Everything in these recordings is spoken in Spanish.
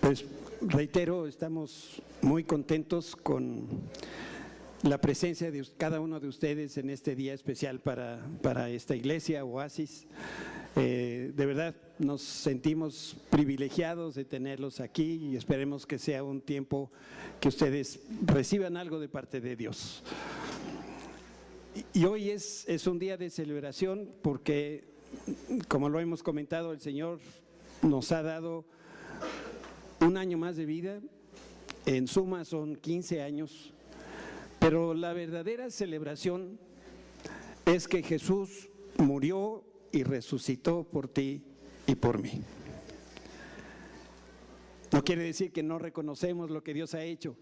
Pues reitero, estamos muy contentos con la presencia de cada uno de ustedes en este día especial para esta iglesia, Oasis. De verdad nos sentimos privilegiados de tenerlos aquí y esperemos que sea un tiempo que ustedes reciban algo de parte de Dios. Y hoy es un día de celebración porque, como lo hemos comentado, el Señor nos ha dado un año más de vida. En suma son 15 años, pero la verdadera celebración es que Jesús murió y resucitó por ti y por mí. No quiere decir que no reconocemos lo que Dios ha hecho,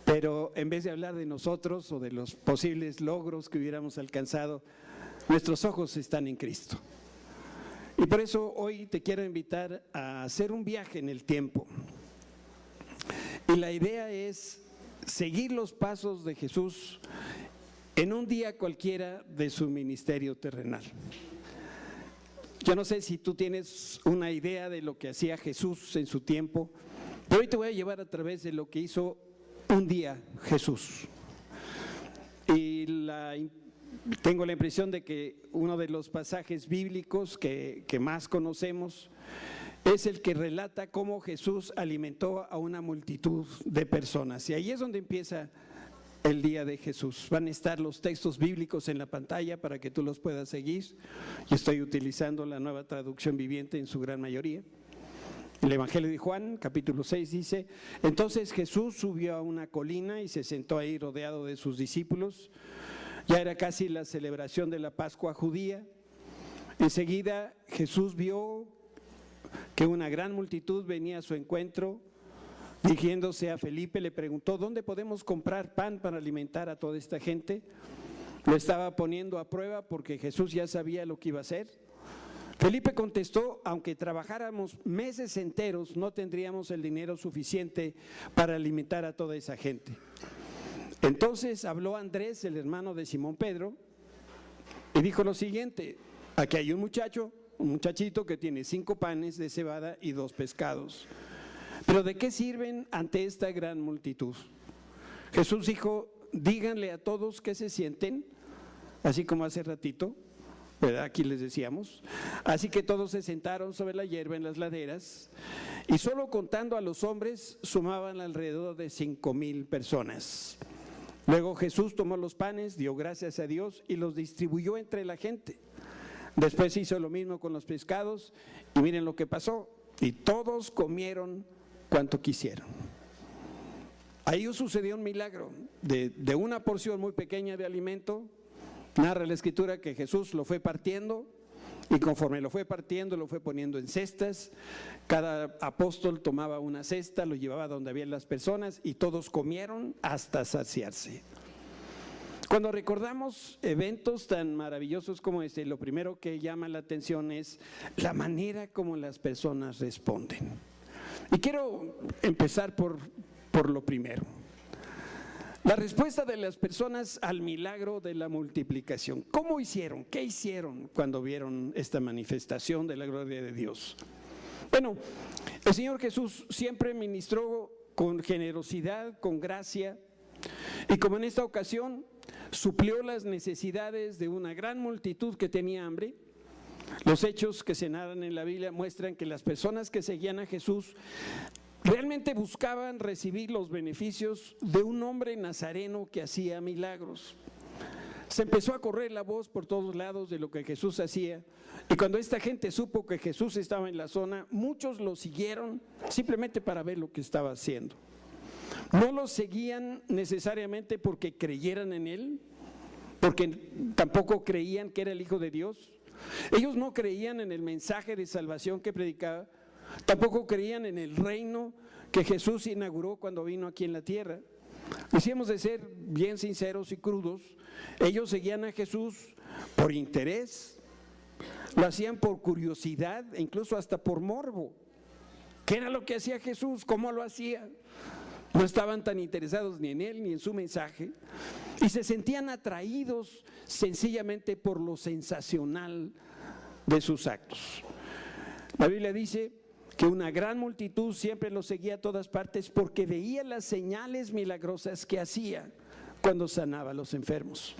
pero en vez de hablar de nosotros o de los posibles logros que hubiéramos alcanzado, nuestros ojos están en Cristo. Y por eso hoy te quiero invitar a hacer un viaje en el tiempo. Y la idea es seguir los pasos de Jesús en un día cualquiera de su ministerio terrenal. Yo no sé si tú tienes una idea de lo que hacía Jesús en su tiempo, pero hoy te voy a llevar a través de lo que hizo un día Jesús. Y tengo la impresión de que uno de los pasajes bíblicos que más conocemos es el que relata cómo Jesús alimentó a una multitud de personas. Y ahí es donde empieza el día de Jesús. Van a estar los textos bíblicos en la pantalla para que tú los puedas seguir. Yo estoy utilizando la Nueva Traducción Viviente en su gran mayoría. El Evangelio de Juan, capítulo 6, dice: entonces Jesús subió a una colina y se sentó ahí rodeado de sus discípulos. Ya era casi la celebración de la Pascua judía. Enseguida Jesús vio que una gran multitud venía a su encuentro. Dirigiéndose a Felipe le preguntó: ¿dónde podemos comprar pan para alimentar a toda esta gente? Lo estaba poniendo a prueba porque Jesús ya sabía lo que iba a hacer. Felipe contestó: aunque trabajáramos meses enteros, no tendríamos el dinero suficiente para alimentar a toda esa gente. Entonces habló Andrés, el hermano de Simón Pedro, y dijo lo siguiente: aquí hay un muchachito que tiene 5 panes de cebada y 2 pescados. ¿Pero de qué sirven ante esta gran multitud? Jesús dijo: díganle a todos que se sienten, así como hace ratito, ¿verdad? Aquí les decíamos. Así que todos se sentaron sobre la hierba en las laderas, y solo contando a los hombres sumaban alrededor de 5,000 personas. Luego Jesús tomó los panes, dio gracias a Dios y los distribuyó entre la gente. Después hizo lo mismo con los pescados y miren lo que pasó. Y todos comieron cuanto quisieron. Ahí sucedió un milagro de una porción muy pequeña de alimento. Narra la Escritura que Jesús lo fue partiendo, y conforme lo fue partiendo, lo fue poniendo en cestas. Cada apóstol tomaba una cesta, lo llevaba donde había las personas y todos comieron hasta saciarse. Cuando recordamos eventos tan maravillosos como este, lo primero que llama la atención es la manera como las personas responden. Y quiero empezar por lo primero. La respuesta de las personas al milagro de la multiplicación. ¿Cómo hicieron? ¿Qué hicieron cuando vieron esta manifestación de la gloria de Dios? Bueno, el Señor Jesús siempre ministró con generosidad, con gracia, y como en esta ocasión suplió las necesidades de una gran multitud que tenía hambre. Los hechos que se narran en la Biblia muestran que las personas que seguían a Jesús realmente buscaban recibir los beneficios de un hombre nazareno que hacía milagros. Se empezó a correr la voz por todos lados de lo que Jesús hacía, y cuando esta gente supo que Jesús estaba en la zona, muchos lo siguieron simplemente para ver lo que estaba haciendo. No lo seguían necesariamente porque creyeran en él, porque tampoco creían que era el Hijo de Dios. Ellos no creían en el mensaje de salvación que predicaba, tampoco creían en el reino que Jesús inauguró cuando vino aquí en la tierra. Y si hemos de ser bien sinceros y crudos, ellos seguían a Jesús por interés, lo hacían por curiosidad e incluso hasta por morbo. ¿Qué era lo que hacía Jesús? ¿Cómo lo hacía? No estaban tan interesados ni en él ni en su mensaje, y se sentían atraídos sencillamente por lo sensacional de sus actos. La Biblia dice que una gran multitud siempre lo seguía a todas partes porque veía las señales milagrosas que hacía cuando sanaba a los enfermos.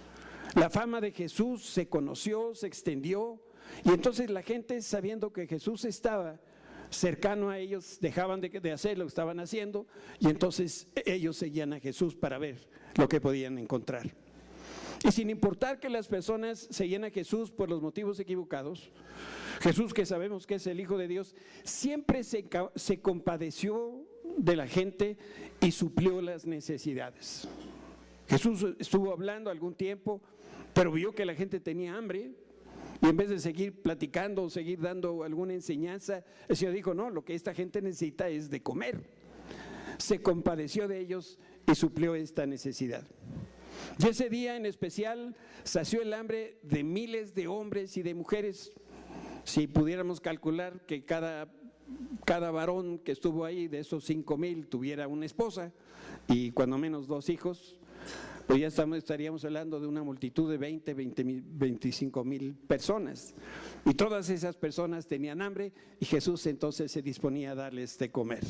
La fama de Jesús se conoció, se extendió, y entonces la gente, sabiendo que Jesús estaba cercano a ellos, dejaban de hacer lo que estaban haciendo, y entonces ellos seguían a Jesús para ver lo que podían encontrar. Y sin importar que las personas seguían a Jesús por los motivos equivocados, Jesús, que sabemos que es el Hijo de Dios, siempre se compadeció de la gente y suplió las necesidades. Jesús estuvo hablando algún tiempo, pero vio que la gente tenía hambre, y en vez de seguir platicando o seguir dando alguna enseñanza, el Señor dijo: no, lo que esta gente necesita es de comer. Se compadeció de ellos y suplió esta necesidad. Y ese día en especial sació el hambre de miles de hombres y de mujeres. Si pudiéramos calcular que cada varón que estuvo ahí, de esos 5,000, tuviera una esposa y cuando menos 2 hijos, pues ya estaríamos hablando de una multitud de 25,000 personas. Y todas esas personas tenían hambre y Jesús entonces se disponía a darles de comer.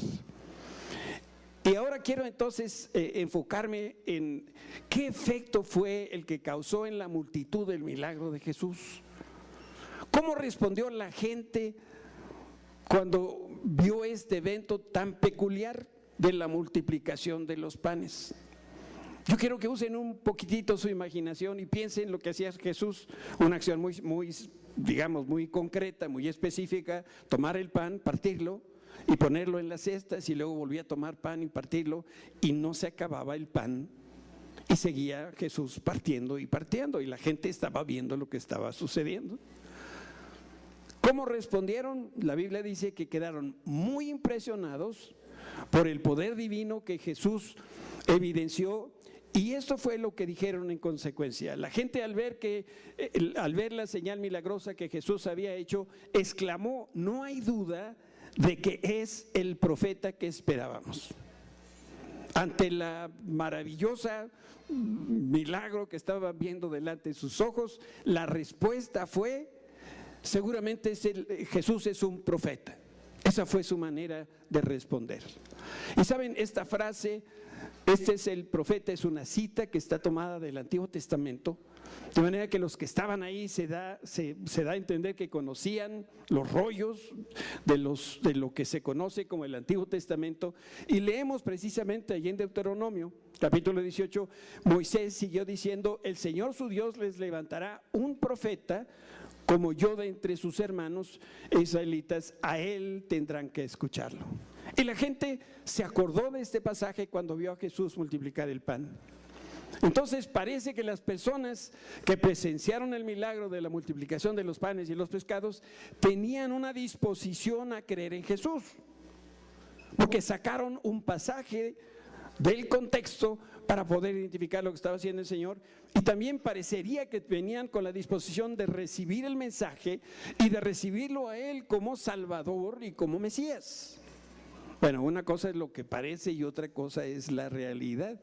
Y ahora quiero entonces enfocarme en qué efecto fue el que causó en la multitud el milagro de Jesús. ¿Cómo respondió la gente cuando vio este evento tan peculiar de la multiplicación de los panes? Yo quiero que usen un poquitito su imaginación y piensen lo que hacía Jesús, una acción muy concreta, muy específica: tomar el pan, partirlo y ponerlo en las cestas, y luego volvía a tomar pan y partirlo, y no se acababa el pan, y seguía Jesús partiendo y partiendo, y la gente estaba viendo lo que estaba sucediendo. ¿Cómo respondieron? La Biblia dice que quedaron muy impresionados por el poder divino que Jesús evidenció, y esto fue lo que dijeron en consecuencia. La gente, al ver la señal milagrosa que Jesús había hecho, exclamó: no hay duda de que es el profeta que esperábamos. Ante la maravillosa milagro que estaban viendo delante de sus ojos, la respuesta fue: seguramente Jesús es un profeta. Esa fue su manera de responder. Y saben, esta frase, este es el profeta, es una cita que está tomada del Antiguo Testamento, de manera que los que estaban ahí se da a entender que conocían los rollos de lo que se conoce como el Antiguo Testamento. Y leemos precisamente allí en Deuteronomio, capítulo 18, Moisés siguió diciendo: el Señor su Dios les levantará un profeta como yo de entre sus hermanos israelitas, a él tendrán que escucharlo. Y la gente se acordó de este pasaje cuando vio a Jesús multiplicar el pan. Entonces parece que las personas que presenciaron el milagro de la multiplicación de los panes y los pescados tenían una disposición a creer en Jesús, porque sacaron un pasaje del contexto para poder identificar lo que estaba haciendo el Señor, y también parecería que venían con la disposición de recibir el mensaje y de recibirlo a Él como Salvador y como Mesías. Bueno, una cosa es lo que parece y otra cosa es la realidad.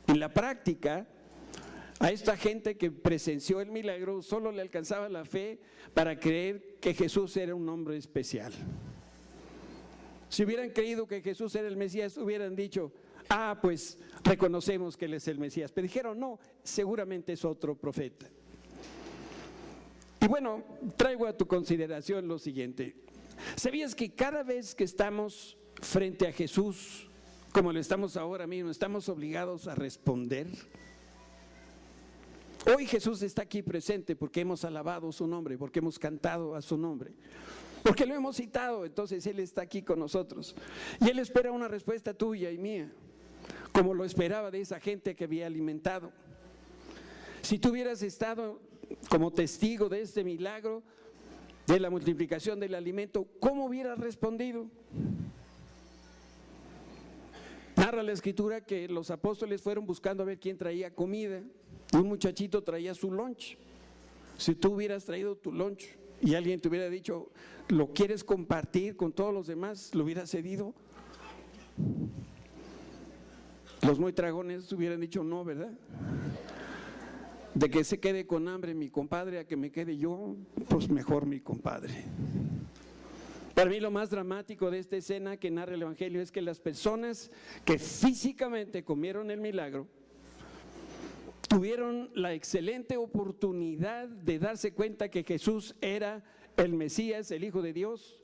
En la práctica, a esta gente que presenció el milagro solo le alcanzaba la fe para creer que Jesús era un hombre especial. Si hubieran creído que Jesús era el Mesías, hubieran dicho: ah, pues reconocemos que Él es el Mesías. Pero dijeron: no, seguramente es otro profeta. Y bueno, traigo a tu consideración lo siguiente. ¿Sabías que cada vez que estamos frente a Jesús, como lo estamos ahora mismo, estamos obligados a responder? Hoy Jesús está aquí presente porque hemos alabado su nombre, porque hemos cantado a su nombre, porque lo hemos citado. Entonces Él está aquí con nosotros y Él espera una respuesta tuya y mía, como lo esperaba de esa gente que había alimentado. Si tú hubieras estado como testigo de este milagro de la multiplicación del alimento, ¿cómo hubieras respondido? Narra la Escritura que los apóstoles fueron buscando a ver quién traía comida. Un muchachito traía su lunch. Si tú hubieras traído tu lunch y alguien te hubiera dicho: ¿lo quieres compartir con todos los demás?, ¿lo hubieras cedido? Los muy tragones hubieran dicho: no, ¿verdad? De que se quede con hambre mi compadre a que me quede yo, pues mejor mi compadre. Para mí lo más dramático de esta escena que narra el Evangelio es que las personas que físicamente comieron el milagro tuvieron la excelente oportunidad de darse cuenta que Jesús era el Mesías, el Hijo de Dios.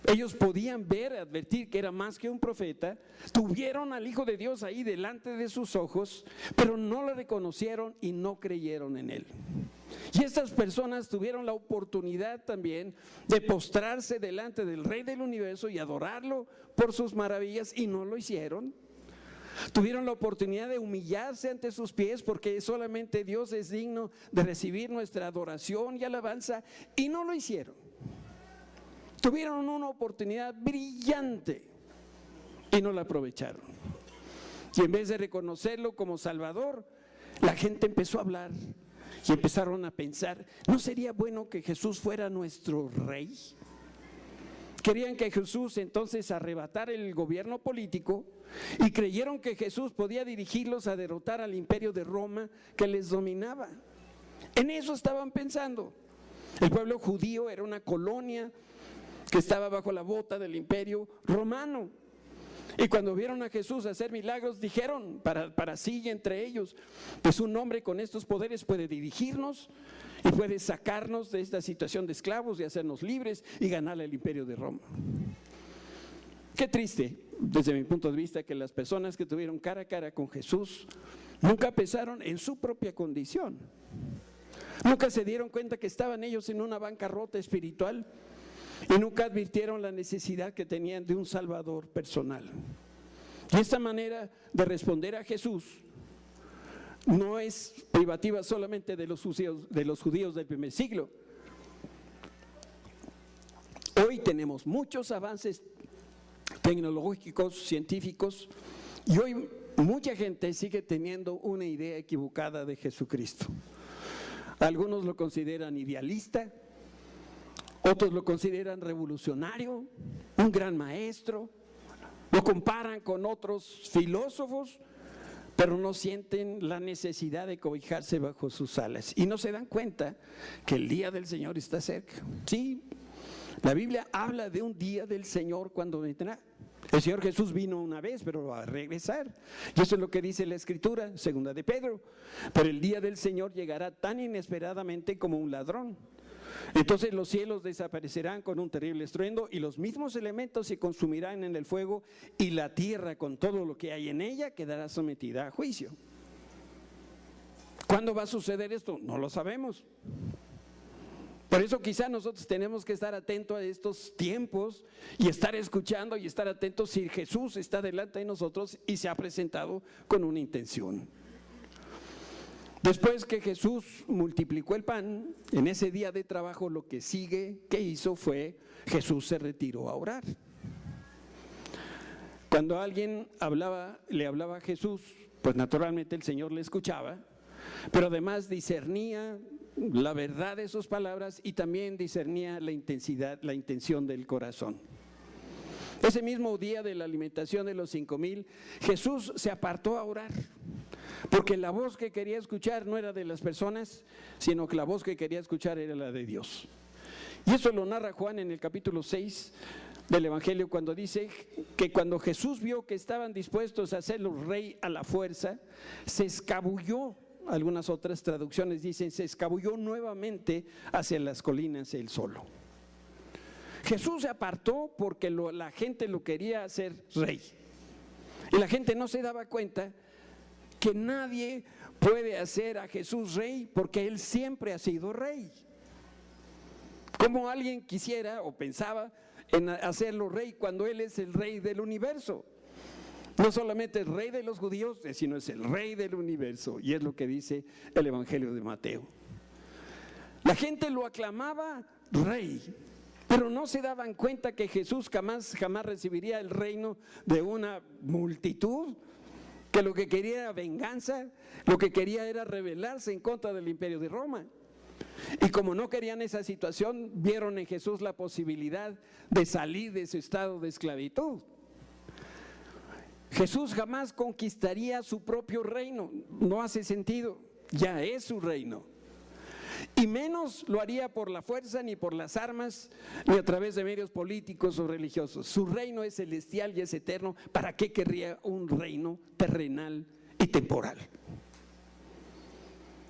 Ellos podían ver, advertir que era más que un profeta, tuvieron al Hijo de Dios ahí delante de sus ojos, pero no lo reconocieron y no creyeron en Él. Y estas personas tuvieron la oportunidad también de postrarse delante del Rey del Universo y adorarlo por sus maravillas y no lo hicieron. Tuvieron la oportunidad de humillarse ante sus pies porque solamente Dios es digno de recibir nuestra adoración y alabanza y no lo hicieron. Tuvieron una oportunidad brillante y no la aprovecharon. Y en vez de reconocerlo como Salvador, la gente empezó a hablar y empezaron a pensar, ¿no sería bueno que Jesús fuera nuestro rey? Querían que Jesús entonces arrebatara el gobierno político y creyeron que Jesús podía dirigirlos a derrotar al imperio de Roma que les dominaba. En eso estaban pensando. El pueblo judío era una colonia que estaba bajo la bota del imperio romano. Y cuando vieron a Jesús hacer milagros, dijeron para sí y entre ellos, pues un hombre con estos poderes puede dirigirnos y puede sacarnos de esta situación de esclavos y hacernos libres y ganarle al imperio de Roma. Qué triste, desde mi punto de vista, que las personas que tuvieron cara a cara con Jesús nunca pensaron en su propia condición. Nunca se dieron cuenta que estaban ellos en una bancarrota espiritual y nunca advirtieron la necesidad que tenían de un Salvador personal. Y esta manera de responder a Jesús no es privativa solamente de los judíos del primer siglo. Hoy tenemos muchos avances tecnológicos, científicos, y hoy mucha gente sigue teniendo una idea equivocada de Jesucristo. Algunos lo consideran idealista, otros lo consideran revolucionario, un gran maestro, lo comparan con otros filósofos, pero no sienten la necesidad de cobijarse bajo sus alas y no se dan cuenta que el día del Señor está cerca. Sí, la Biblia habla de un día del Señor cuando vendrá. El Señor Jesús vino una vez, pero va a regresar. Y eso es lo que dice la Escritura, segunda de Pedro. Pero el día del Señor llegará tan inesperadamente como un ladrón. Entonces los cielos desaparecerán con un terrible estruendo y los mismos elementos se consumirán en el fuego y la tierra con todo lo que hay en ella quedará sometida a juicio. ¿Cuándo va a suceder esto? No lo sabemos. Por eso quizá nosotros tenemos que estar atentos a estos tiempos y estar escuchando y estar atentos si Jesús está delante de nosotros y se ha presentado con una intención. Después que Jesús multiplicó el pan, en ese día de trabajo lo que sigue que hizo fue, Jesús se retiró a orar. Cuando alguien le hablaba a Jesús, pues naturalmente el Señor le escuchaba, pero además discernía la verdad de sus palabras y también discernía la intención del corazón. Ese mismo día de la alimentación de los 5,000, Jesús se apartó a orar, porque la voz que quería escuchar no era de las personas, sino que la voz que quería escuchar era la de Dios. Y eso lo narra Juan en el capítulo 6 del Evangelio, cuando dice que cuando Jesús vio que estaban dispuestos a hacerlo rey a la fuerza, se escabulló. Algunas otras traducciones dicen, se escabulló nuevamente hacia las colinas él solo. Jesús se apartó porque la gente lo quería hacer rey. Y la gente no se daba cuenta que nadie puede hacer a Jesús rey porque Él siempre ha sido rey. Como alguien quisiera o pensaba en hacerlo rey cuando Él es el rey del universo. No solamente el rey de los judíos, sino es el rey del universo. Y es lo que dice el Evangelio de Mateo. La gente lo aclamaba rey, pero no se daban cuenta que Jesús jamás recibiría el reino de una multitud, que lo que quería era venganza, lo que quería era rebelarse en contra del imperio de Roma. Y como no querían esa situación, vieron en Jesús la posibilidad de salir de su estado de esclavitud. Jesús jamás conquistaría su propio reino, no hace sentido, ya es su reino. y menos lo haría por la fuerza, ni por las armas, ni a través de medios políticos o religiosos. Su reino es celestial y es eterno. ¿Para qué querría un reino terrenal y temporal?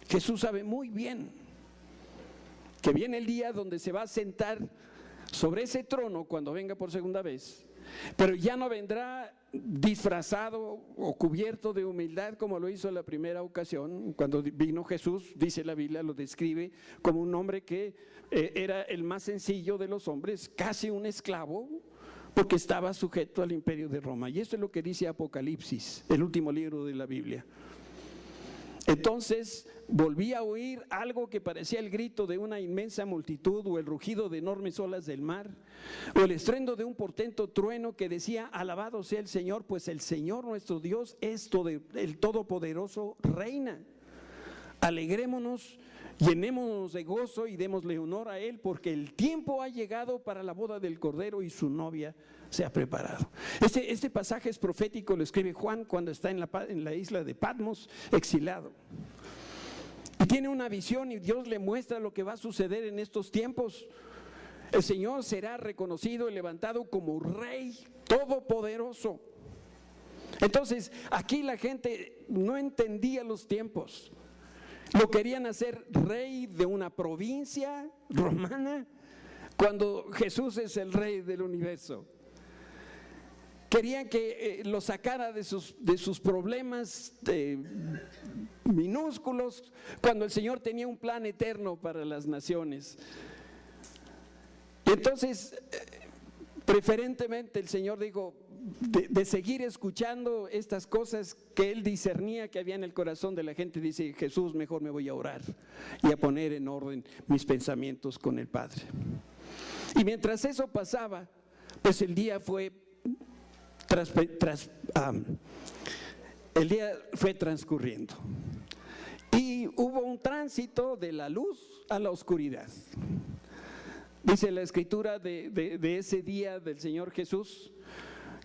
Jesús sabe muy bien que viene el día donde se va a sentar sobre ese trono cuando venga por segunda vez, pero ya no vendrá disfrazado o cubierto de humildad como lo hizo en la primera ocasión. Cuando vino Jesús, dice la Biblia, lo describe como un hombre que era el más sencillo de los hombres, casi un esclavo, porque estaba sujeto al imperio de Roma. Y esto es lo que dice Apocalipsis, el último libro de la Biblia. Entonces volví a oír algo que parecía el grito de una inmensa multitud, o el rugido de enormes olas del mar, o el estruendo de un portento trueno que decía: alabado sea el Señor, pues el Señor nuestro Dios es el Todopoderoso, reina. Alegrémonos, llenémonos de gozo y démosle honor a Él, porque el tiempo ha llegado para la boda del Cordero y su novia se ha preparado. Este pasaje es profético, lo escribe Juan cuando está en la isla de Patmos, exilado. Y tiene una visión y Dios le muestra lo que va a suceder en estos tiempos. El Señor será reconocido y levantado como Rey Todopoderoso. Entonces, aquí la gente no entendía los tiempos. Lo querían hacer rey de una provincia romana, cuando Jesús es el Rey del universo. Querían que lo sacara de sus problemas minúsculos, cuando el Señor tenía un plan eterno para las naciones. Entonces, preferentemente el Señor dijo, de seguir escuchando estas cosas que Él discernía que había en el corazón de la gente, dice Jesús: mejor me voy a orar y a poner en orden mis pensamientos con el Padre. Y mientras eso pasaba, pues el día fue transcurriendo, y hubo un tránsito de la luz a la oscuridad. Dice la Escritura de ese día del Señor Jesús,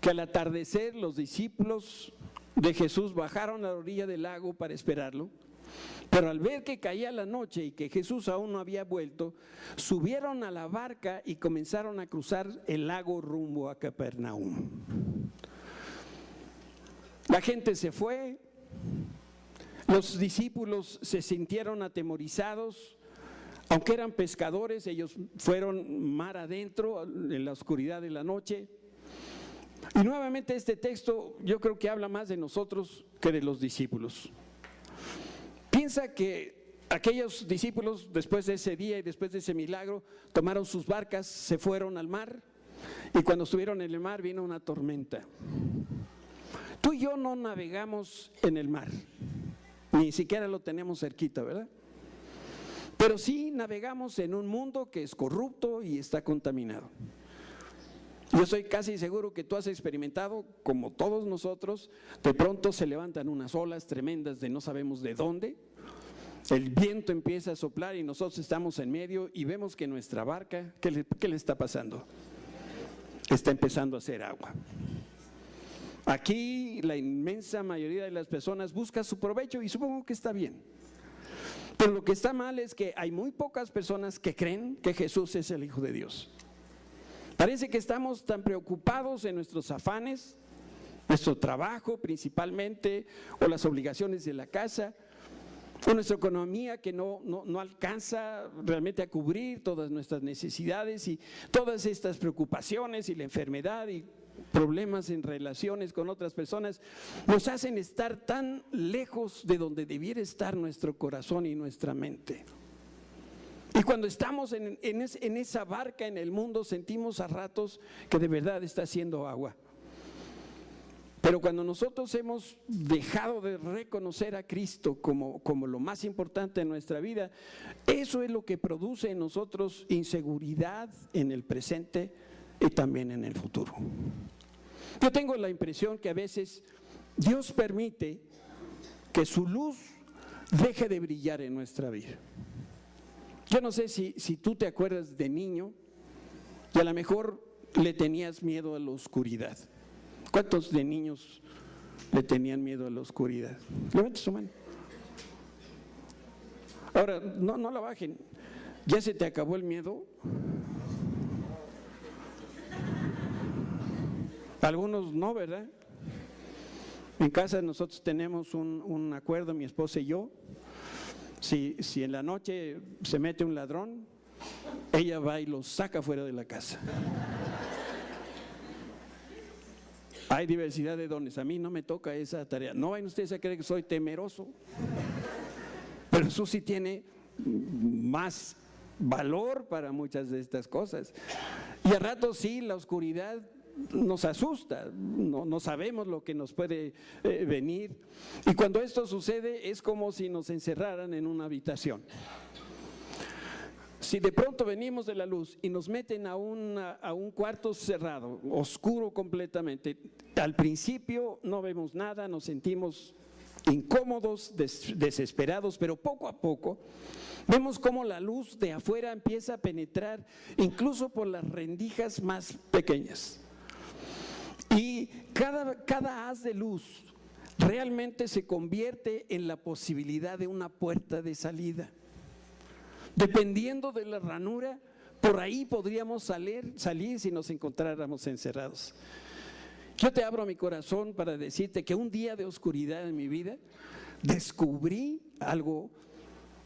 que al atardecer los discípulos de Jesús bajaron a la orilla del lago para esperarlo, pero al ver que caía la noche y que Jesús aún no había vuelto, subieron a la barca y comenzaron a cruzar el lago rumbo a Capernaum. La gente se fue, los discípulos se sintieron atemorizados. Aunque eran pescadores, ellos fueron mar adentro en la oscuridad de la noche. Y nuevamente este texto yo creo que habla más de nosotros que de los discípulos. Piensa que aquellos discípulos, después de ese día y después de ese milagro, tomaron sus barcas, se fueron al mar, y cuando estuvieron en el mar vino una tormenta. Tú y yo no navegamos en el mar, ni siquiera lo tenemos cerquita, ¿verdad? Pero sí navegamos en un mundo que es corrupto y está contaminado. Yo estoy casi seguro que tú has experimentado, como todos nosotros, de pronto se levantan unas olas tremendas de no sabemos de dónde, el viento empieza a soplar y nosotros estamos en medio y vemos que nuestra barca, ¿qué le está pasando? Está empezando a hacer agua. Aquí la inmensa mayoría de las personas busca su provecho y supongo que está bien. Pero lo que está mal es que hay muy pocas personas que creen que Jesús es el Hijo de Dios. Parece que estamos tan preocupados en nuestros afanes, nuestro trabajo principalmente, o las obligaciones de la casa, o nuestra economía que no alcanza realmente a cubrir todas nuestras necesidades, y todas estas preocupaciones y la enfermedad y problemas en relaciones con otras personas nos hacen estar tan lejos de donde debiera estar nuestro corazón y nuestra mente. Y cuando estamos en esa barca en el mundo, sentimos a ratos que de verdad está haciendo agua. Pero cuando nosotros hemos dejado de reconocer a Cristo como lo más importante en nuestra vida, eso es lo que produce en nosotros inseguridad en el presente y también en el futuro. Yo tengo la impresión que a veces Dios permite que su luz deje de brillar en nuestra vida. Yo no sé si tú te acuerdas de niño y a lo mejor le tenías miedo a la oscuridad. ¿Cuántos de niños le tenían miedo a la oscuridad? Levante su mano. Ahora, no la bajen. ¿Ya se te acabó el miedo? Algunos no, ¿verdad? En casa nosotros tenemos un acuerdo, mi esposa y yo. Si en la noche se mete un ladrón, ella va y lo saca fuera de la casa. Hay diversidad de dones. A mí no me toca esa tarea. No vayan ustedes a creer que soy temeroso. Pero Jesús sí tiene más valor para muchas de estas cosas. Y a ratos sí, la oscuridad nos asusta, no sabemos lo que nos puede venir. Y cuando esto sucede es como si nos encerraran en una habitación. Si de pronto venimos de la luz y nos meten a un cuarto cerrado, oscuro completamente, al principio no vemos nada, nos sentimos incómodos, desesperados, pero poco a poco vemos cómo la luz de afuera empieza a penetrar incluso por las rendijas más pequeñas. Y cada haz de luz realmente se convierte en la posibilidad de una puerta de salida. Dependiendo de la ranura, por ahí podríamos salir si nos encontráramos encerrados. Yo te abro mi corazón para decirte que un día de oscuridad en mi vida descubrí algo,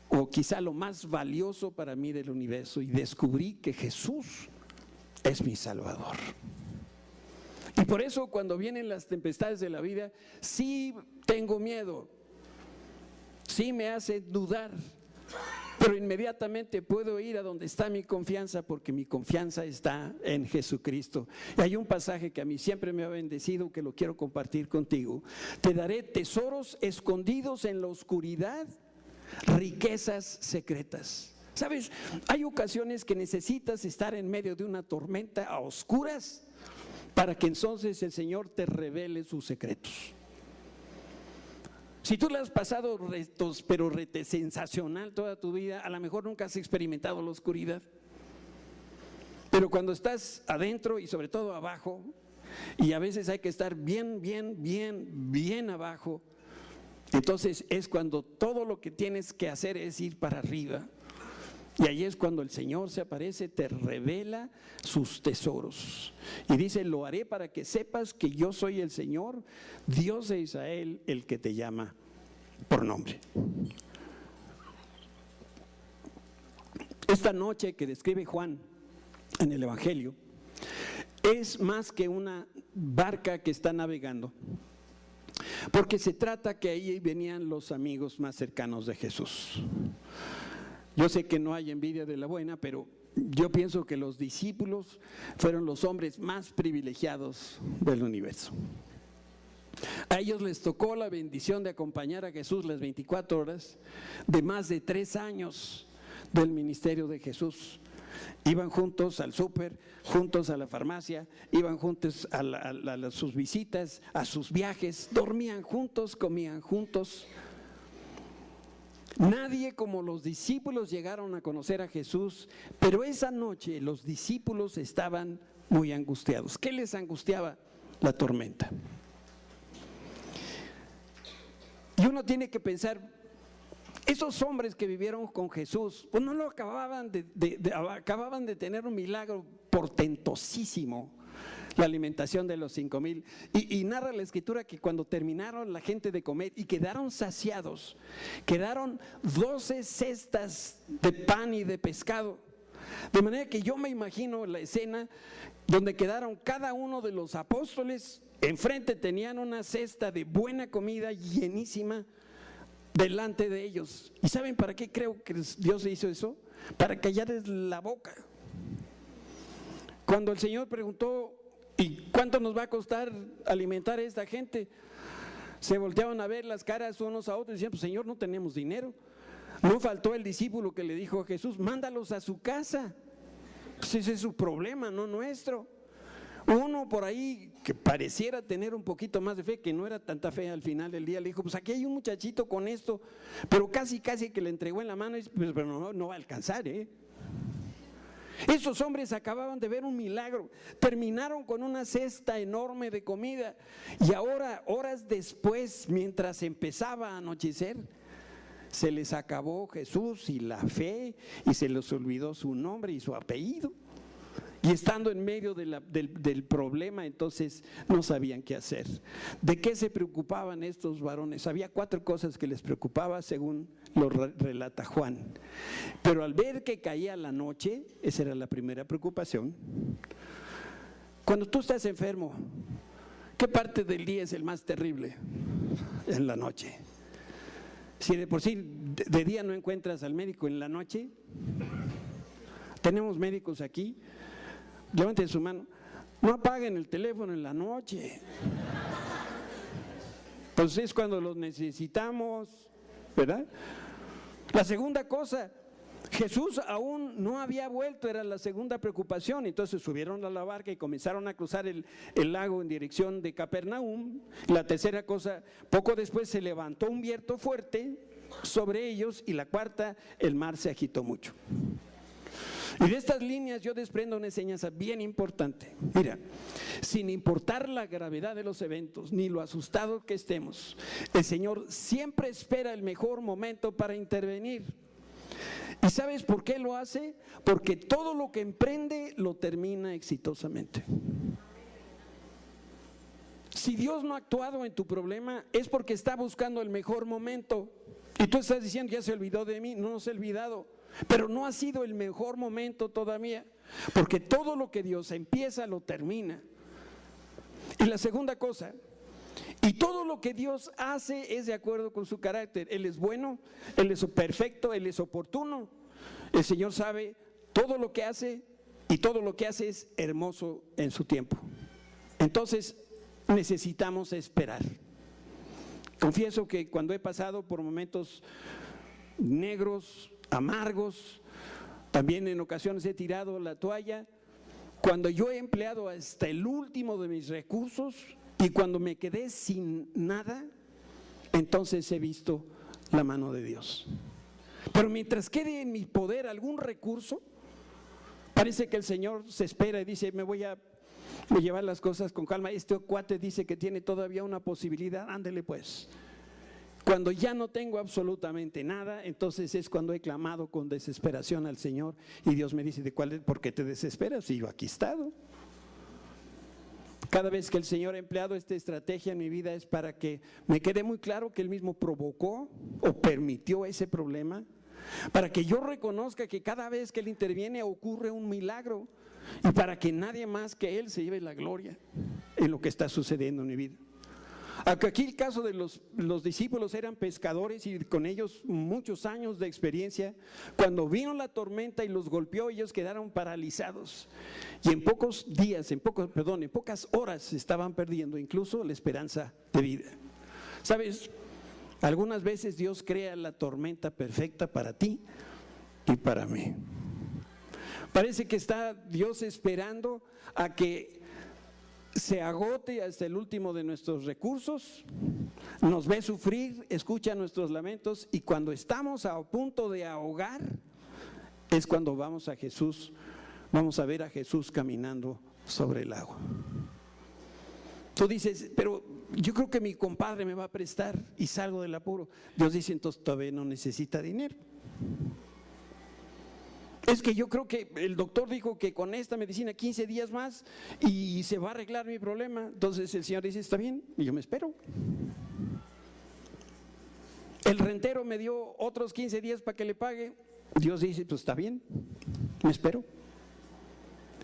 o quizá lo más valioso para mí del universo, y descubrí que Jesús es mi Salvador. Y por eso cuando vienen las tempestades de la vida, sí tengo miedo, sí me hace dudar, pero inmediatamente puedo ir a donde está mi confianza, porque mi confianza está en Jesucristo. Y hay un pasaje que a mí siempre me ha bendecido, que lo quiero compartir contigo. Te daré tesoros escondidos en la oscuridad, riquezas secretas. ¿Sabes? Hay ocasiones que necesitas estar en medio de una tormenta a oscuras para que entonces el Señor te revele sus secretos. Si tú le has pasado retos, pero sensacional toda tu vida, a lo mejor nunca has experimentado la oscuridad. Pero cuando estás adentro y sobre todo abajo, y a veces hay que estar bien abajo, entonces es cuando todo lo que tienes que hacer es ir para arriba. Y ahí es cuando el Señor se aparece, te revela sus tesoros. Y dice: lo haré para que sepas que yo soy el Señor, Dios de Israel, el que te llama por nombre. Esta noche que describe Juan en el Evangelio es más que una barca que está navegando, porque se trata que ahí venían los amigos más cercanos de Jesús. Yo sé que no hay envidia de la buena, pero yo pienso que los discípulos fueron los hombres más privilegiados del universo. A ellos les tocó la bendición de acompañar a Jesús las 24 horas de más de 3 años del ministerio de Jesús. Iban juntos al súper, juntos a la farmacia, iban juntos a sus visitas, a sus viajes, dormían juntos, comían juntos. Nadie como los discípulos llegaron a conocer a Jesús, pero esa noche los discípulos estaban muy angustiados. ¿Qué les angustiaba? La tormenta. Y uno tiene que pensar, esos hombres que vivieron con Jesús, pues no lo acababan de tener un milagro portentosísimo, la alimentación de los 5,000. Y narra la Escritura que cuando terminaron la gente de comer y quedaron saciados, quedaron 12 cestas de pan y de pescado. De manera que yo me imagino la escena donde quedaron cada uno de los apóstoles, enfrente tenían una cesta de buena comida llenísima delante de ellos. ¿Y saben para qué creo que Dios hizo eso? Para callarles la boca. Cuando el Señor preguntó: ¿y cuánto nos va a costar alimentar a esta gente? Se volteaban a ver las caras unos a otros y decían: pues Señor, no tenemos dinero. No faltó el discípulo que le dijo a Jesús: mándalos a su casa. Pues ese es su problema, no nuestro. Uno por ahí que pareciera tener un poquito más de fe, que no era tanta fe al final del día, le dijo: pues aquí hay un muchachito con esto, pero casi que le entregó en la mano y dice: pues, pero no va a alcanzar, Esos hombres acababan de ver un milagro, terminaron con una cesta enorme de comida, y ahora, horas después, mientras empezaba a anochecer, se les acabó Jesús y la fe y se les olvidó su nombre y su apellido. Y estando en medio del problema, entonces no sabían qué hacer. ¿De qué se preocupaban estos varones? Había 4 cosas que les preocupaba, según lo relata Juan. Pero al ver que caía la noche, esa era la primera preocupación. Cuando tú estás enfermo, ¿qué parte del día es el más terrible? En la noche. Si de por sí de día no encuentras al médico, en la noche, tenemos médicos aquí. Levanten su mano. No apaguen el teléfono en la noche. Pues es cuando los necesitamos, ¿verdad? La segunda cosa, Jesús aún no había vuelto, era la segunda preocupación. Entonces subieron a la barca y comenzaron a cruzar el lago en dirección de Capernaum. La tercera cosa, poco después se levantó un viento fuerte sobre ellos. Y la cuarta, el mar se agitó mucho. Y de estas líneas yo desprendo una enseñanza bien importante. Mira, sin importar la gravedad de los eventos, ni lo asustados que estemos, el Señor siempre espera el mejor momento para intervenir. ¿Y sabes por qué lo hace? Porque todo lo que emprende lo termina exitosamente. Si Dios no ha actuado en tu problema, es porque está buscando el mejor momento. Y tú estás diciendo, ya se olvidó de mí. No se ha olvidado, pero no ha sido el mejor momento todavía, porque todo lo que Dios empieza lo termina. Y la segunda cosa, y todo lo que Dios hace es de acuerdo con su carácter. Él es bueno, Él es perfecto, Él es oportuno. El Señor sabe todo lo que hace, y todo lo que hace es hermoso en su tiempo. Entonces necesitamos esperar. Confieso que cuando he pasado por momentos negros, amargos, también en ocasiones he tirado la toalla, cuando yo he empleado hasta el último de mis recursos y cuando me quedé sin nada, entonces he visto la mano de Dios. Pero mientras quede en mi poder algún recurso, parece que el Señor se espera y dice, me voy a llevar las cosas con calma. Este cuate dice que tiene todavía una posibilidad, ándele pues. Cuando ya no tengo absolutamente nada, entonces es cuando he clamado con desesperación al Señor y Dios me dice, ¿por qué te desesperas? Y yo aquí he estado. Cada vez que el Señor ha empleado esta estrategia en mi vida es para que me quede muy claro que Él mismo provocó o permitió ese problema, para que yo reconozca que cada vez que Él interviene ocurre un milagro y para que nadie más que Él se lleve la gloria en lo que está sucediendo en mi vida. Aquí el caso de los discípulos eran pescadores y con ellos muchos años de experiencia. Cuando vino la tormenta y los golpeó, ellos quedaron paralizados y en pocos días, en pocas horas estaban perdiendo incluso la esperanza de vida. ¿Sabes? Algunas veces Dios crea la tormenta perfecta para ti y para mí. Parece que está Dios esperando a que se agote hasta el último de nuestros recursos, nos ve sufrir, escucha nuestros lamentos y cuando estamos a punto de ahogar es cuando vamos a ver a Jesús caminando sobre el agua. Tú dices, pero yo creo que mi compadre me va a prestar y salgo del apuro. Dios dice, entonces todavía no necesita dinero. Es que yo creo que el doctor dijo que con esta medicina 15 días más y se va a arreglar mi problema. Entonces el Señor dice, está bien, y yo me espero. El rentero me dio otros 15 días para que le pague. Dios dice, pues está bien, me espero.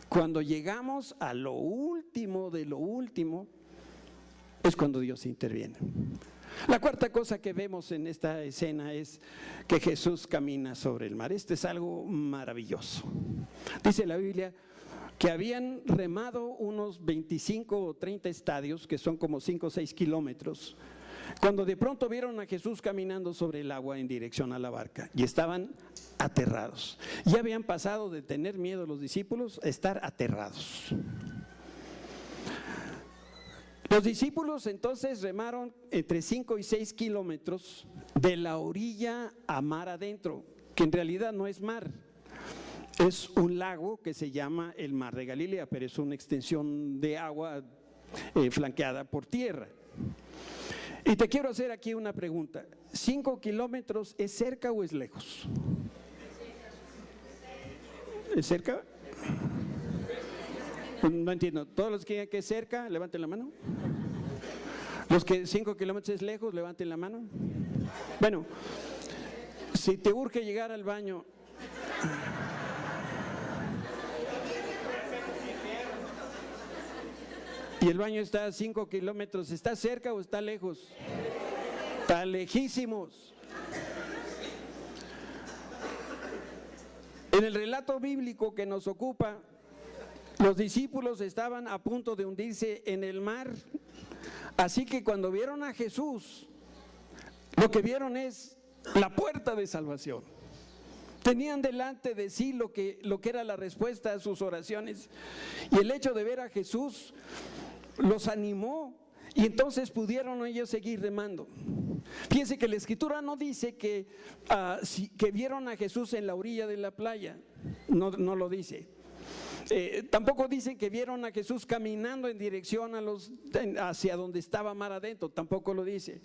Cuando llegamos a lo último de lo último, es cuando Dios interviene. La cuarta cosa que vemos en esta escena es que Jesús camina sobre el mar. Esto es algo maravilloso. Dice la Biblia que habían remado unos 25 o 30 estadios, que son como 5 o 6 kilómetros, cuando de pronto vieron a Jesús caminando sobre el agua en dirección a la barca y estaban aterrados. Ya habían pasado de tener miedo los discípulos a estar aterrados. Los discípulos entonces remaron entre 5 y 6 kilómetros de la orilla a mar adentro, que en realidad no es mar, es un lago que se llama el Mar de Galilea, pero es una extensión de agua flanqueada por tierra. Y te quiero hacer aquí una pregunta. ¿5 kilómetros es cerca o es lejos? ¿Es cerca? No entiendo. ¿Todos los que digan que es cerca, levanten la mano? ¿Los que 5 kilómetros es lejos, levanten la mano? Bueno, si te urge llegar al baño, y el baño está a 5 kilómetros, ¿está cerca o está lejos? Está lejísimos. En el relato bíblico que nos ocupa, los discípulos estaban a punto de hundirse en el mar. Así que cuando vieron a Jesús, lo que vieron es la puerta de salvación. Tenían delante de sí lo que era la respuesta a sus oraciones. Y el hecho de ver a Jesús los animó y entonces pudieron ellos seguir remando. Fíjense que la Escritura no dice que vieron a Jesús en la orilla de la playa, no lo dice. Tampoco dicen que vieron a Jesús caminando en dirección hacia donde estaba mar adentro, tampoco lo dice.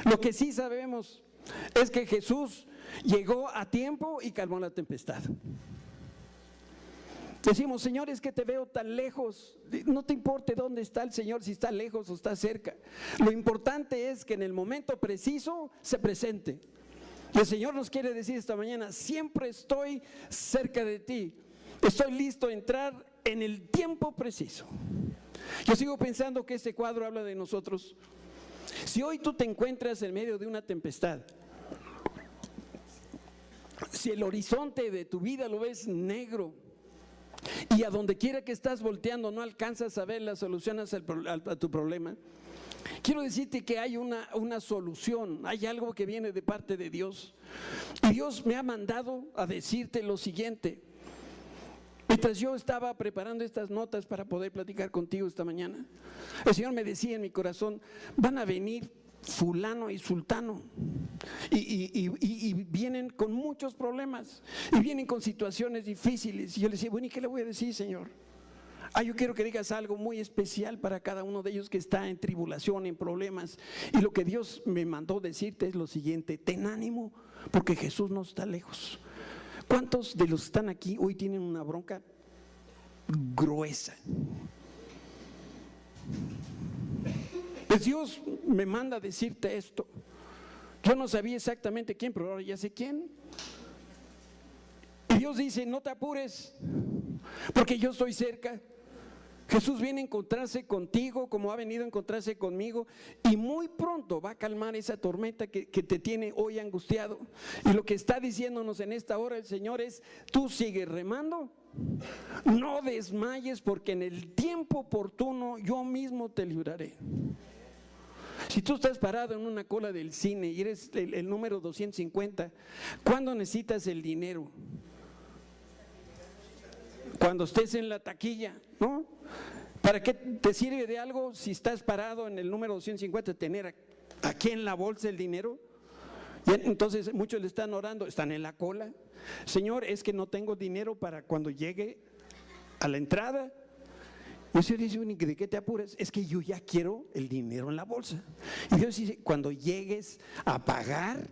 Lo que sí sabemos es que Jesús llegó a tiempo y calmó la tempestad. Decimos, Señor, es que te veo tan lejos. No te importe dónde está el Señor, si está lejos o está cerca. Lo importante es que en el momento preciso se presente. Y el Señor nos quiere decir esta mañana, siempre estoy cerca de ti. Estoy listo a entrar en el tiempo preciso. Yo sigo pensando que este cuadro habla de nosotros. Si hoy tú te encuentras en medio de una tempestad, si el horizonte de tu vida lo ves negro y a donde quiera que estás volteando no alcanzas a ver las soluciones a tu problema, quiero decirte que hay una solución, hay algo que viene de parte de Dios. Y Dios me ha mandado a decirte lo siguiente. Mientras yo estaba preparando estas notas para poder platicar contigo esta mañana, el Señor me decía en mi corazón, van a venir fulano y sultano y vienen con muchos problemas y vienen con situaciones difíciles. Y yo le decía, bueno, ¿y qué le voy a decir, Señor? Yo quiero que digas algo muy especial para cada uno de ellos que está en tribulación, en problemas. Y lo que Dios me mandó decirte es lo siguiente, ten ánimo, porque Jesús no está lejos. ¿Cuántos de los que están aquí hoy tienen una bronca gruesa? Pues Dios me manda a decirte esto. Yo no sabía exactamente quién, pero ahora ya sé quién. Y Dios dice, no te apures, porque yo estoy cerca. Jesús viene a encontrarse contigo como ha venido a encontrarse conmigo y muy pronto va a calmar esa tormenta que te tiene hoy angustiado. Y lo que está diciéndonos en esta hora el Señor es, tú sigues remando, no desmayes porque en el tiempo oportuno yo mismo te libraré. Si tú estás parado en una cola del cine y eres el número 250, ¿cuándo necesitas el dinero? Cuando estés en la taquilla, ¿no? ¿Para qué te sirve de algo si estás parado en el número 250 tener aquí en la bolsa el dinero? Y entonces muchos le están orando, están en la cola. Señor, es que no tengo dinero para cuando llegue a la entrada. Y el Señor dice, ¿de qué te apuras? Es que yo ya quiero el dinero en la bolsa. Y Dios dice, cuando llegues a pagar,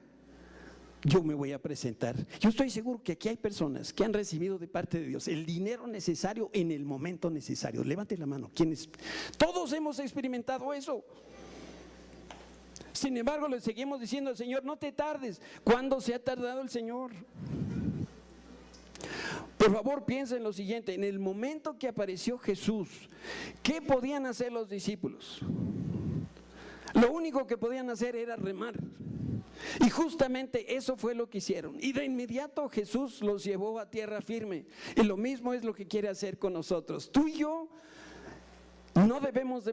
yo me voy a presentar. Yo estoy seguro que aquí hay personas que han recibido de parte de Dios el dinero necesario en el momento necesario. Levante la mano. ¿Quiénes? Todos hemos experimentado eso. Sin embargo, le seguimos diciendo al Señor, no te tardes. ¿Cuándo se ha tardado el Señor? Por favor, piensa en lo siguiente. En el momento que apareció Jesús, ¿qué podían hacer los discípulos? Lo único que podían hacer era remar. Y justamente eso fue lo que hicieron. Y de inmediato Jesús los llevó a tierra firme. Y lo mismo es lo que quiere hacer con nosotros. Tú y yo no debemos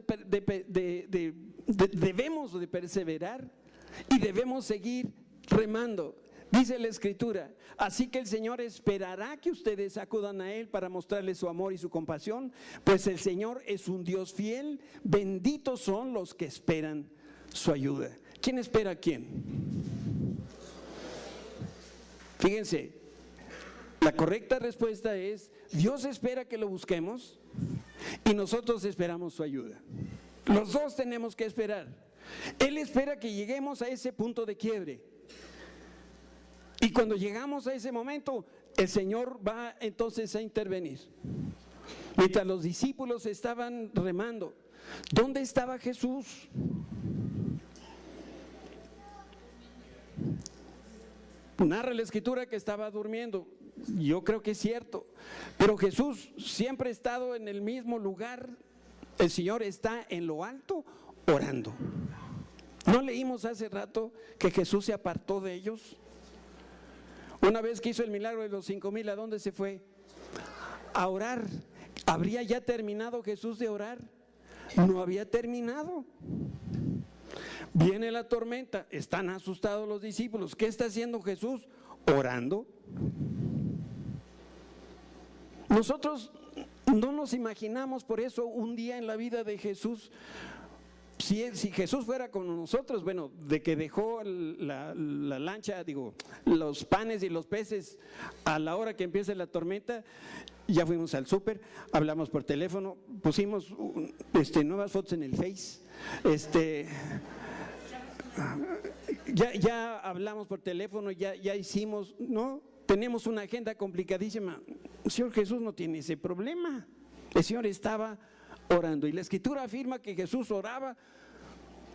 debemos de perseverar y debemos seguir remando. Dice la Escritura, así que el Señor esperará que ustedes acudan a Él para mostrarle su amor y su compasión, pues el Señor es un Dios fiel, benditos son los que esperan su ayuda. ¿Quién espera a quién? Fíjense, la correcta respuesta es, Dios espera que lo busquemos y nosotros esperamos su ayuda. Los dos tenemos que esperar. Él espera que lleguemos a ese punto de quiebre. Y cuando llegamos a ese momento, el Señor va entonces a intervenir. Mientras los discípulos estaban remando, ¿dónde estaba Jesús? Narra la Escritura que estaba durmiendo. Yo creo que es cierto, pero Jesús siempre ha estado en el mismo lugar. El Señor está en lo alto orando. ¿No leímos hace rato que Jesús se apartó de ellos? Una vez que hizo el milagro de los 5,000, ¿a dónde se fue? A orar. ¿Habría ya terminado Jesús de orar? No había terminado. Viene la tormenta, están asustados los discípulos. ¿Qué está haciendo Jesús? Orando. Nosotros no nos imaginamos por eso un día en la vida de Jesús. Si Jesús fuera con nosotros, bueno, de que dejó la lancha, los panes y los peces a la hora que empieza la tormenta, ya fuimos al súper, hablamos por teléfono, pusimos nuevas fotos en el Face, ya hablamos por teléfono, ya hicimos, ¿no? Tenemos una agenda complicadísima. El Señor Jesús no tiene ese problema. El Señor estaba orando. Y la Escritura afirma que Jesús oraba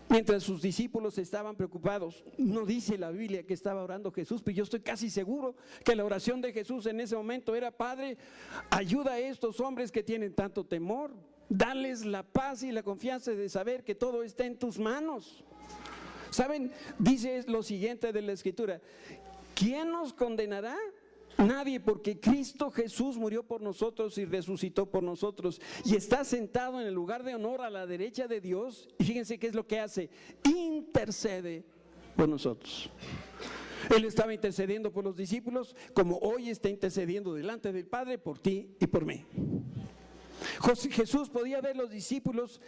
mientras sus discípulos estaban preocupados. No dice la Biblia que estaba orando Jesús, pero yo estoy casi seguro que la oración de Jesús en ese momento era: Padre, ayuda a estos hombres que tienen tanto temor. Dales la paz y la confianza de saber que todo está en tus manos. ¿Saben? Dice lo siguiente de la Escritura: ¿quién nos condenará? Nadie, porque Cristo Jesús murió por nosotros y resucitó por nosotros y está sentado en el lugar de honor a la derecha de Dios. Y fíjense qué es lo que hace: intercede por nosotros. Él estaba intercediendo por los discípulos, como hoy está intercediendo delante del Padre por ti y por mí. Jesús podía ver los discípulos,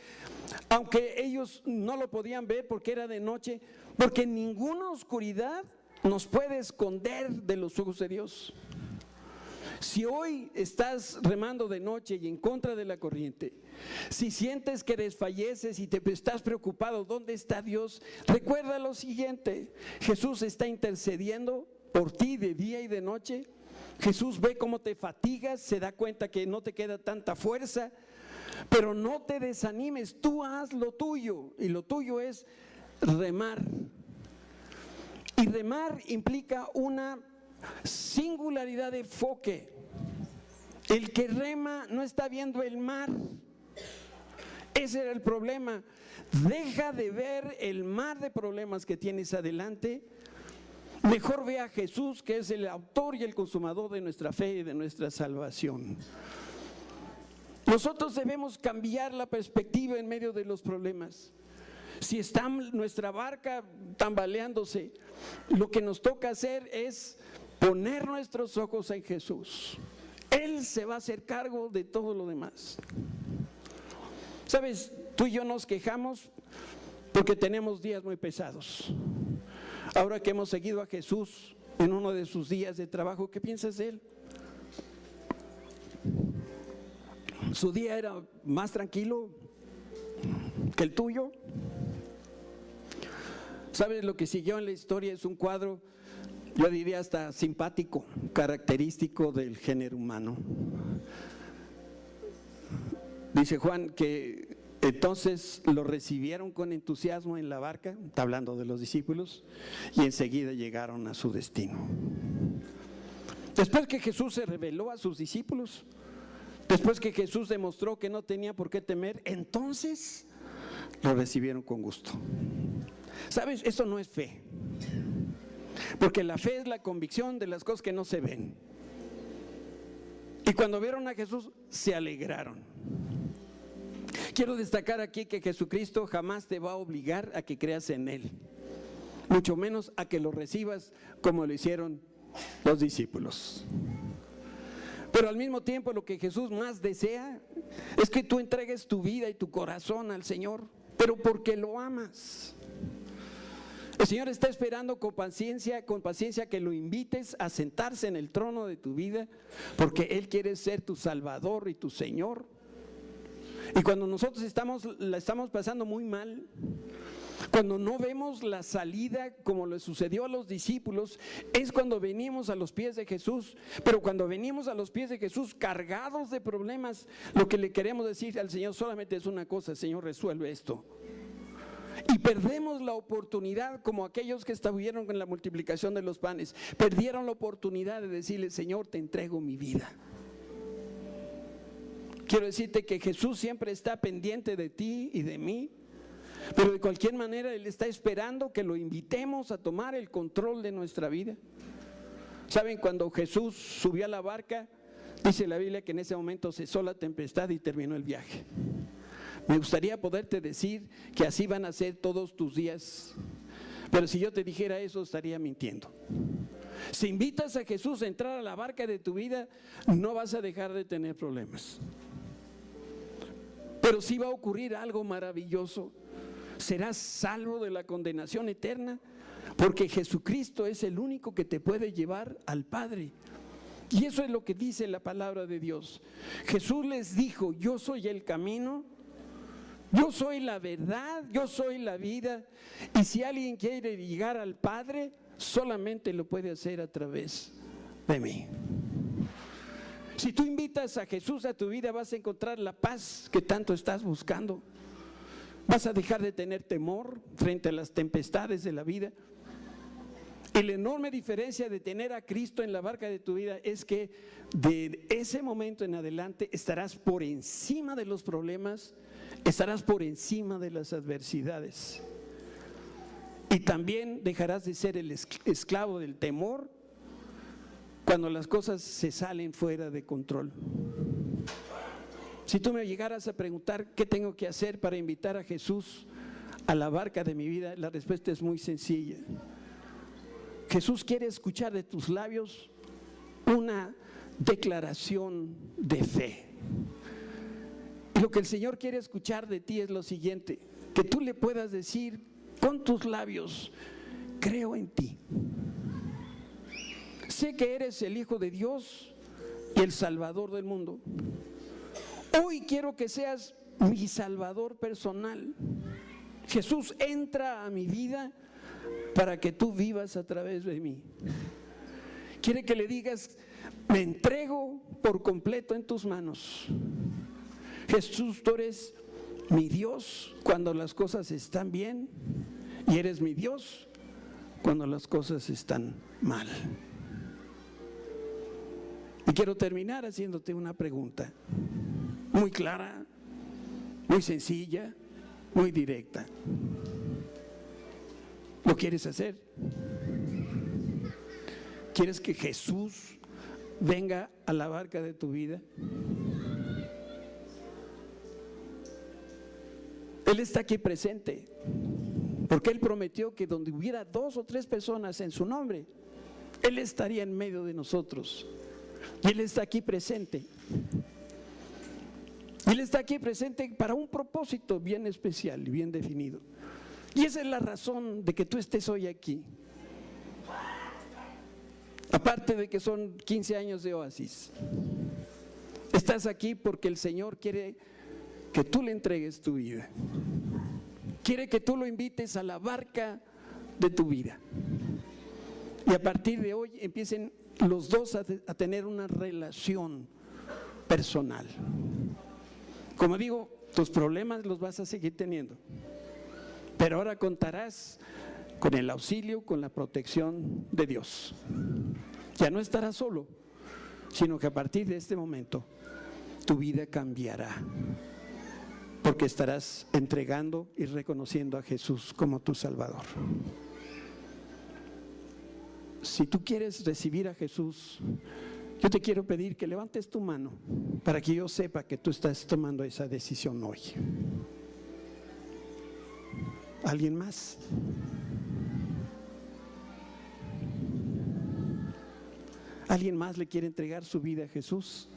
aunque ellos no lo podían ver porque era de noche, porque ninguna oscuridad nos puede esconder de los ojos de Dios. Si hoy estás remando de noche y en contra de la corriente, si sientes que desfalleces y te estás preocupado, ¿dónde está Dios? Recuerda lo siguiente: Jesús está intercediendo por ti de día y de noche. Jesús ve cómo te fatigas, se da cuenta que no te queda tanta fuerza, pero no te desanimes, tú haz lo tuyo, y lo tuyo es remar. Y remar implica una singularidad de enfoque. El que rema no está viendo el mar. Ese era el problema. Deja de ver el mar de problemas que tienes adelante. Mejor ve a Jesús, que es el autor y el consumador de nuestra fe y de nuestra salvación. Nosotros debemos cambiar la perspectiva en medio de los problemas. Si está nuestra barca tambaleándose, lo que nos toca hacer es poner nuestros ojos en Jesús. Él se va a hacer cargo de todo lo demás. ¿Sabes? Tú y yo nos quejamos porque tenemos días muy pesados. Ahora que hemos seguido a Jesús en uno de sus días de trabajo, ¿qué piensas de él? ¿Su día era más tranquilo que el tuyo? ¿Sabes? Lo que siguió en la historia es un cuadro, yo diría hasta simpático, característico del género humano. Dice Juan que entonces lo recibieron con entusiasmo en la barca, está hablando de los discípulos, y enseguida llegaron a su destino. Después que Jesús se reveló a sus discípulos, después que Jesús demostró que no tenía por qué temer, entonces lo recibieron con gusto. ¿Sabes? Eso no es fe, porque la fe es la convicción de las cosas que no se ven. Y cuando vieron a Jesús, se alegraron. Quiero destacar aquí que Jesucristo jamás te va a obligar a que creas en Él, mucho menos a que lo recibas como lo hicieron los discípulos. Pero al mismo tiempo lo que Jesús más desea es que tú entregues tu vida y tu corazón al Señor, pero porque lo amas. El Señor está esperando con paciencia que lo invites a sentarse en el trono de tu vida, porque Él quiere ser tu Salvador y tu Señor. Y cuando nosotros la estamos pasando muy mal, Cuando no vemos la salida como le sucedió a los discípulos, es cuando venimos a los pies de Jesús. Pero cuando venimos a los pies de Jesús cargados de problemas, lo que le queremos decir al Señor solamente es una cosa: Señor, resuelve esto. Y perdemos la oportunidad, como aquellos que estuvieron en la multiplicación de los panes, perdieron la oportunidad de decirle: Señor, te entrego mi vida. Quiero decirte que Jesús siempre está pendiente de ti y de mí, pero de cualquier manera Él está esperando que lo invitemos a tomar el control de nuestra vida. ¿Saben? Cuando Jesús subió a la barca, dice la Biblia que en ese momento cesó la tempestad y terminó el viaje. Me gustaría poderte decir que así van a ser todos tus días, pero si yo te dijera eso, estaría mintiendo. Si invitas a Jesús a entrar a la barca de tu vida, no vas a dejar de tener problemas. Pero sí va a ocurrir algo maravilloso: serás salvo de la condenación eterna, porque Jesucristo es el único que te puede llevar al Padre. Y eso es lo que dice la palabra de Dios. Jesús les dijo: yo soy el camino, yo soy la verdad, yo soy la vida, y si alguien quiere llegar al Padre, solamente lo puede hacer a través de mí. Si tú invitas a Jesús a tu vida, vas a encontrar la paz que tanto estás buscando. Vas a dejar de tener temor frente a las tempestades de la vida. Y la enorme diferencia de tener a Cristo en la barca de tu vida es que de ese momento en adelante estarás por encima de los problemas, estarás por encima de las adversidades. Y también dejarás de ser el esclavo del temor cuando las cosas se salen fuera de control. Si tú me llegaras a preguntar qué tengo que hacer para invitar a Jesús a la barca de mi vida, la respuesta es muy sencilla. Jesús quiere escuchar de tus labios una declaración de fe. Y lo que el Señor quiere escuchar de ti es lo siguiente: que tú le puedas decir con tus labios: creo en ti. Sé que eres el Hijo de Dios y el Salvador del mundo. Hoy quiero que seas mi Salvador personal. Jesús, entra a mi vida para que tú vivas a través de mí. Quiere que le digas: me entrego por completo en tus manos. Jesús, tú eres mi Dios cuando las cosas están bien, y eres mi Dios cuando las cosas están mal. Y quiero terminar haciéndote una pregunta muy clara, muy sencilla, muy directa. ¿Lo quieres hacer? ¿Quieres que Jesús venga a la barca de tu vida? Él está aquí presente, porque Él prometió que donde hubiera 2 o 3 personas en su nombre, Él estaría en medio de nosotros. Y Él está aquí presente. Él está aquí presente para un propósito bien especial y bien definido. Y esa es la razón de que tú estés hoy aquí. Aparte de que son 15 años de Oasis, estás aquí porque el Señor quiere que tú le entregues tu vida. Quiere que tú lo invites a la barca de tu vida. Y a partir de hoy empiecen los dos a tener una relación personal. Como digo, tus problemas los vas a seguir teniendo, pero ahora contarás con el auxilio, con la protección de Dios. Ya no estarás solo, sino que a partir de este momento tu vida cambiará, porque estarás entregando y reconociendo a Jesús como tu Salvador. Si tú quieres recibir a Jesús, yo te quiero pedir que levantes tu mano para que yo sepa que tú estás tomando esa decisión hoy. ¿Alguien más? ¿Alguien más le quiere entregar su vida a Jesús?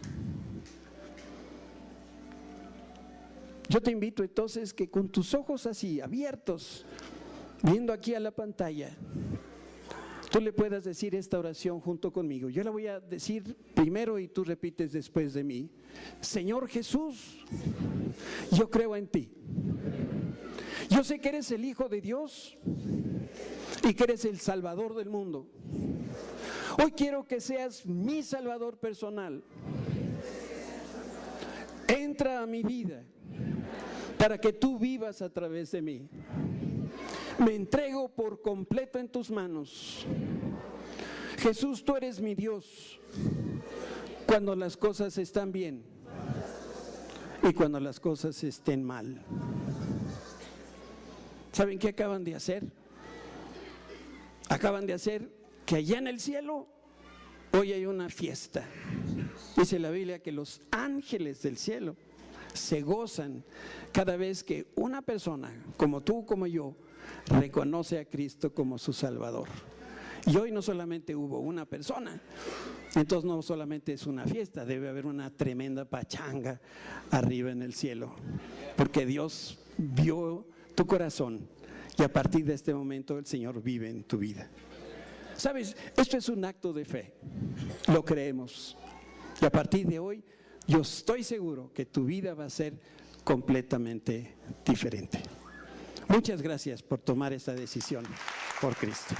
Yo te invito entonces que con tus ojos así abiertos, viendo aquí a la pantalla, tú le puedas decir esta oración junto conmigo. Yo la voy a decir primero y tú repites después de mí. Señor Jesús, yo creo en ti. Yo sé que eres el Hijo de Dios y que eres el Salvador del mundo. Hoy quiero que seas mi Salvador personal. Entra a mi vida para que tú vivas a través de mí. Me entrego por completo en tus manos. Jesús, tú eres mi Dios cuando las cosas están bien y cuando las cosas estén mal. ¿Saben qué acaban de hacer? Acaban de hacer que allá en el cielo hoy hay una fiesta. Dice la Biblia que los ángeles del cielo se gozan cada vez que una persona como tú, como yo, reconoce a Cristo como su Salvador. Y hoy no solamente hubo una persona, entonces no solamente es una fiesta, debe haber una tremenda pachanga arriba en el cielo, porque Dios vio tu corazón y a partir de este momento el Señor vive en tu vida. ¿Sabes? Esto es un acto de fe, lo creemos. Y a partir de hoy yo estoy seguro que tu vida va a ser completamente diferente. Muchas gracias por tomar esta decisión por Cristo.